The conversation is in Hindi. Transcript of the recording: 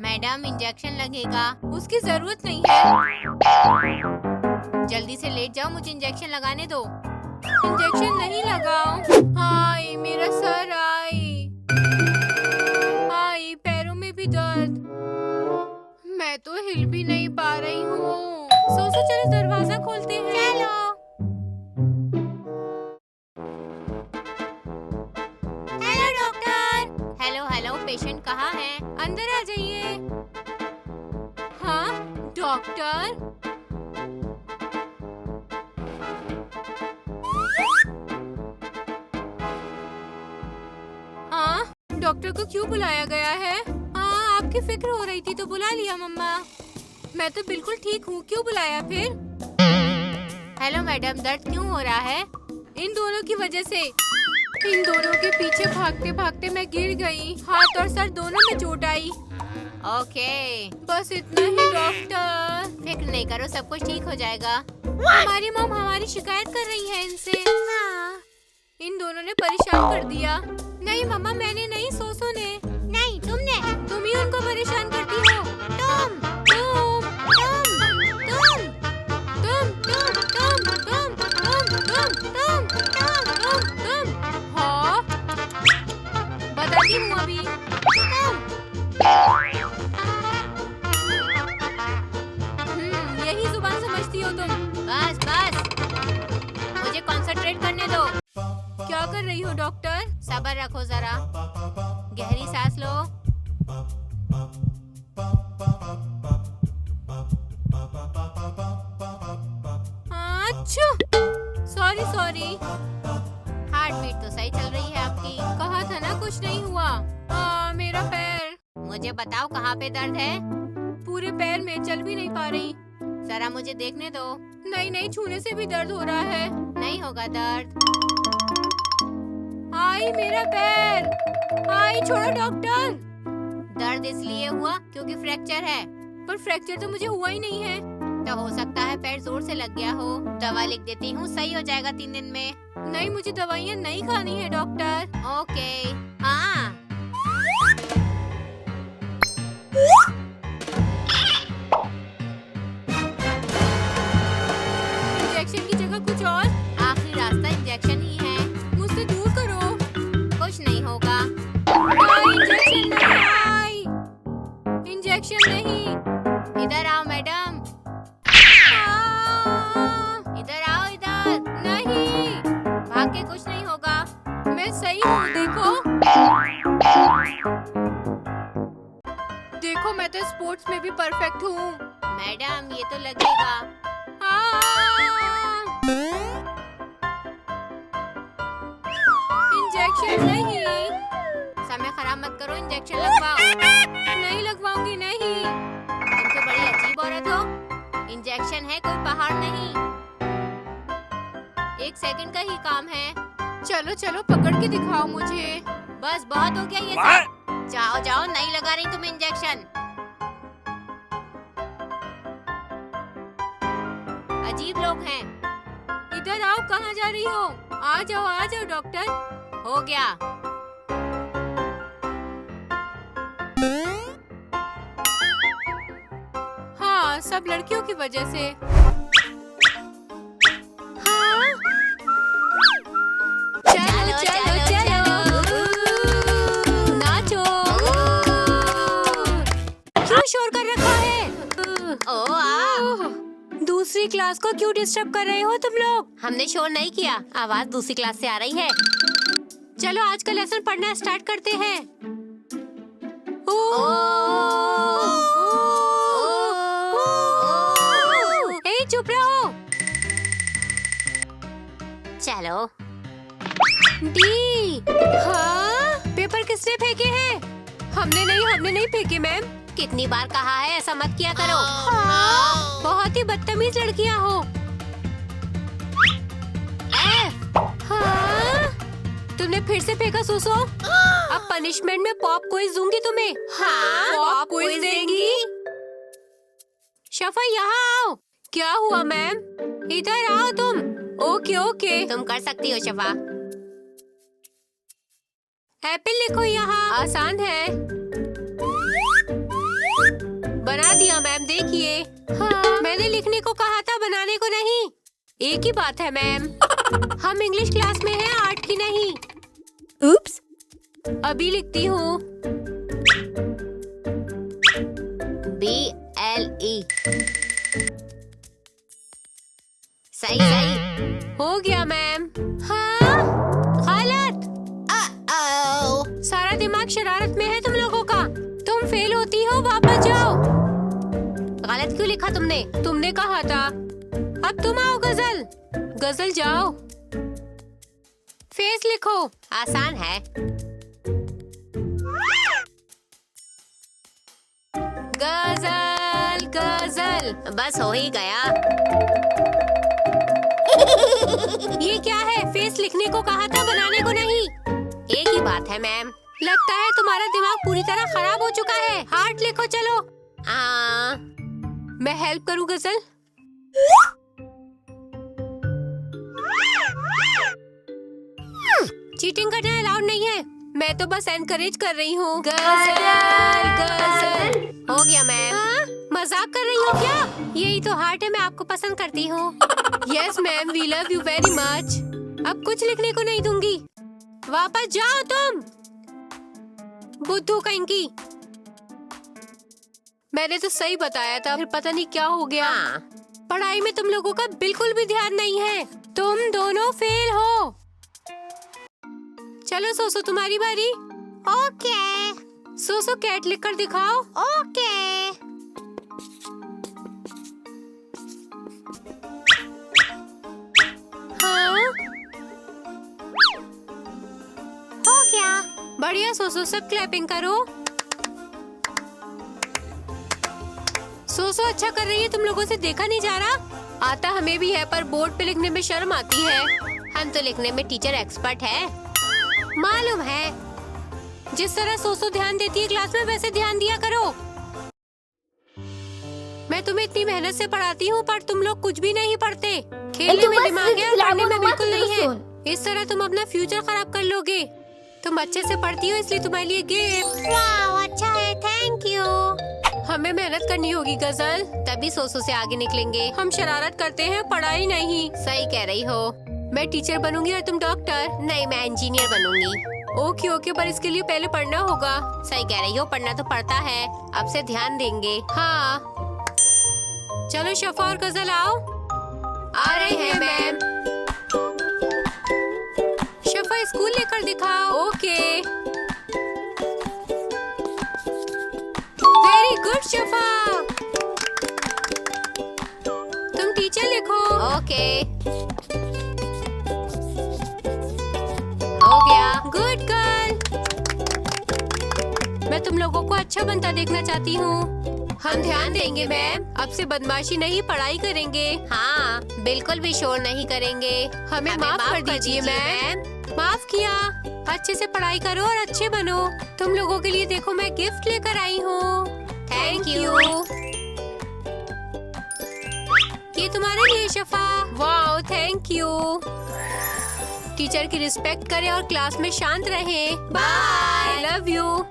मैडम इंजेक्शन लगेगा। उसकी जरूरत नहीं है। जल्दी से लेट जाओ, मुझे इंजेक्शन लगाने दो। इंजेक्शन नहीं लगाओ। हाय मेरा सर, हाय पैरों में भी दर्द। मैं तो हिल भी नहीं पा रही हूँ। चलो दरवाजा खोलते हैं। चलो। Hello doctor. Hello hello, patient कहाँ है? अंदर आ जाइए। हाँ डॉक्टर। हाँ डॉक्टर को क्यों बुलाया गया है? हाँ आपकी फिक्र हो रही थी तो बुला लिया मम्मा। मैं तो बिल्कुल ठीक हूँ, क्यों बुलाया फिर? हेलो मैडम, दर्द क्यों हो रहा है? इन दोनों की वजह से। इन दोनों के पीछे भागते भागते मैं गिर गई। हाथ और सर दोनों में चोट आई। ओके बस इतना ही डॉक्टर। फिक्र नहीं करो, सब कुछ ठीक हो जाएगा। हमारी मॉम हमारी शिकायत कर रही है इनसे। हाँ। इन दोनों ने परेशान कर दिया। नहीं मम्मा, मैंने नहीं, सोसो ने। नहीं तुमने। तुम ही उनको परेशान करती हो। तुम तुम तुम तुम तुम तुम तुम तुम तुम तुम तुम। हाँ बताती हूँ अभी। यही जुबान समझती हो तुम। बस बस, मुझे कंसंट्रेट करने दो। क्या कर रही हो डॉक्टर? सब्र रखो जरा, गहरी सांस लो। Sorry sorry. हार्ट बीट तो सही चल रही है आपकी। कहा था ना कुछ नहीं हुआ। मेरा पैर। मुझे बताओ कहाँ पे दर्द है? पूरे पैर में, चल भी नहीं पा रही। जरा मुझे देखने दो। नहीं नहीं, छूने से भी दर्द हो रहा है। नहीं होगा दर्द। आई मेरा पैर। आई छोड़ो डॉक्टर। दर्द इसलिए हुआ क्योंकि फ्रैक्चर है। पर फ्रैक्चर तो मुझे हुआ ही नहीं है। तो हो सकता है पैर जोर से लग गया हो। दवा लिख देती हूँ, सही हो जाएगा 3 दिन में। नहीं मुझे दवाइयाँ नहीं खानी है डॉक्टर। ओके। हाँ इंजेक्शन की जगह कुछ और। आखिरी रास्ता इंजेक्शन ही है। मुझसे दूर करो। कुछ नहीं होगा। इंजेक्शन नहीं। इंजेक्शन नहीं। इधर आओ मैडम। इधर आओ इधर। नहीं, भाग के कुछ नहीं होगा। मैं सही हूँ, देखो। देखो मैं तो स्पोर्ट्स में भी परफेक्ट हूँ। मैडम ये तो लगेगा। इंजेक्शन नहीं। समय खराब मत करो, इंजेक्शन लगवाओ। नहीं लगवाऊंगी, नहीं। तुम तो बड़ी अजीब औरत हो। इंजेक्शन है, कोई पहाड़ नहीं। 1 सेकंड का ही काम है। चलो चलो पकड़ के दिखाओ मुझे। बस बहुत हो गया ये सब। जाओ जाओ, नहीं लगा रही तुम्हें इंजेक्शन। अजीब लोग हैं। इधर आओ, कहाँ जा रही हो? आ जाओ डॉक्टर। हो गया। हाँ सब लड़कियों की वजह से। हाँ चलो चलो चलो नाचो। क्यों शोर कर रखा है? दूसरी क्लास को क्यों डिस्टर्ब कर रहे हो तुम लोग? हमने शोर नहीं किया, आवाज दूसरी क्लास से आ रही है। चलो आज का लेसन पढ़ना स्टार्ट करते हैं। चुप रहो। चलो। डी। हाँ पेपर किसने फेंके हैं? हमने नहीं फेंके मैम। कितनी बार कहा है ऐसा मत किया करो। हाँ, बहुत ही बदतमीज लड़कियां हो। हाँ, तुमने फिर से फेंका सोसो। अब पनिशमेंट में पॉप क्विज दूंगी तुम्हें। हाँ पॉप क्विज देंगी। शफा यहाँ आओ। क्या हुआ मैम? इधर आओ तुम। ओके ओके, तुम कर सकती हो शफा। एप्पल लिखो यहाँ, आसान है। देखिए। हाँ, मैंने लिखने को कहा था, बनाने को नहीं। एक ही बात है मैम। हम इंग्लिश क्लास में हैं, आर्ट की नहीं। Oops. अभी लिखती हूँ। BLE। सही सही। हो गया मैम। हाँ, गलत। सारा दिमाग शरारत में है तुम लोगों का। तुम फेल होती हो, वापस जाओ। गलत क्यों लिखा तुमने? तुमने कहा था। अब तुम आओ गजल। गजल जाओ। फेस लिखो। आसान है। गजल गजल। बस हो ही गया। ये क्या है? फेस लिखने को कहा था, बनाने को नहीं। एक ही बात है मैम। लगता है तुम्हारा दिमाग पूरी तरह खराब हो चुका है। हार्ट लिखो चलो। मैं हेल्प करूँ गजल? चीटिंग करना अलाउड नहीं है। मैं तो बस एनकरेज कर रही हूँ। गजल गजल। हो गया मैम। हाँ? मजाक कर रही हो क्या? यही तो हार्ट है, मैं आपको पसंद करती हूँ। Yes ma'am, we love you very much. अब कुछ लिखने को नहीं दूंगी। वापस जाओ तुम, बुद्धू कहीं की। मैंने तो सही बताया था, फिर पता नहीं क्या हो गया। हाँ। पढ़ाई में तुम लोगों का बिल्कुल भी ध्यान नहीं है। तुम दोनों फेल हो। चलो सोसो, तुम्हारी बारी। ओके। सोसो, कैट लिखकर दिखाओ। ओके। हाँ, हो गया। बढ़िया सोसो, सब क्लैपिंग करो। सोसो अच्छा कर रही है, तुम लोगों से देखा नहीं जा रहा। आता हमें भी है, पर बोर्ड पे लिखने में शर्म आती है। हम तो लिखने में टीचर एक्सपर्ट है। मालूम है। जिस तरह सोसो ध्यान देती है क्लास में, वैसे ध्यान दिया करो। मैं तुम्हें इतनी मेहनत से पढ़ाती हूँ, पर तुम लोग कुछ भी नहीं पढ़ते। खेलने में दिमाग है और पढ़ने में बिल्कुल नहीं है। इस तरह तुम अपना फ्यूचर खराब कर लोगे। तुम अच्छे से पढ़ती हो, इसलिए तुम्हारे लिए गिफ्ट। वाह, अच्छा है, थैंक यू। हमें मेहनत करनी होगी गजल, तभी सोसो से आगे निकलेंगे। हम शरारत करते हैं, पढ़ाई नहीं। सही कह रही हो। मैं टीचर बनूंगी और तुम डॉक्टर। नहीं, मैं इंजीनियर बनूंगी। ओके ओके, पर इसके लिए पहले पढ़ना होगा। सही कह रही हो, पढ़ना तो पड़ता है। अब से ध्यान देंगे। हाँ, चलो शफा और गजल आओ। आ रहे हैं मैम। शफा, स्कूल लेकर दिखाओ। Okay, very good Shafa. तुम टीचर लिखो। ओके। हो गया। Good girl. मैं तुम लोगों को अच्छा बनता देखना चाहती हूँ। हम ध्यान देंगे मैम। अब से बदमाशी नहीं, पढ़ाई करेंगे। हाँ, बिल्कुल भी शोर नहीं करेंगे। हमें माफ कर दीजिए मैम। माफ किया। अच्छे से पढ़ाई करो और अच्छे बनो। तुम लोगों के लिए देखो, मैं गिफ्ट लेकर आई हूँ। Thank you. ये तुम्हारे लिए Shafa. Wow, thank you. Teacher की रिस्पेक्ट करें और क्लास में शांत रहें। Bye, love you.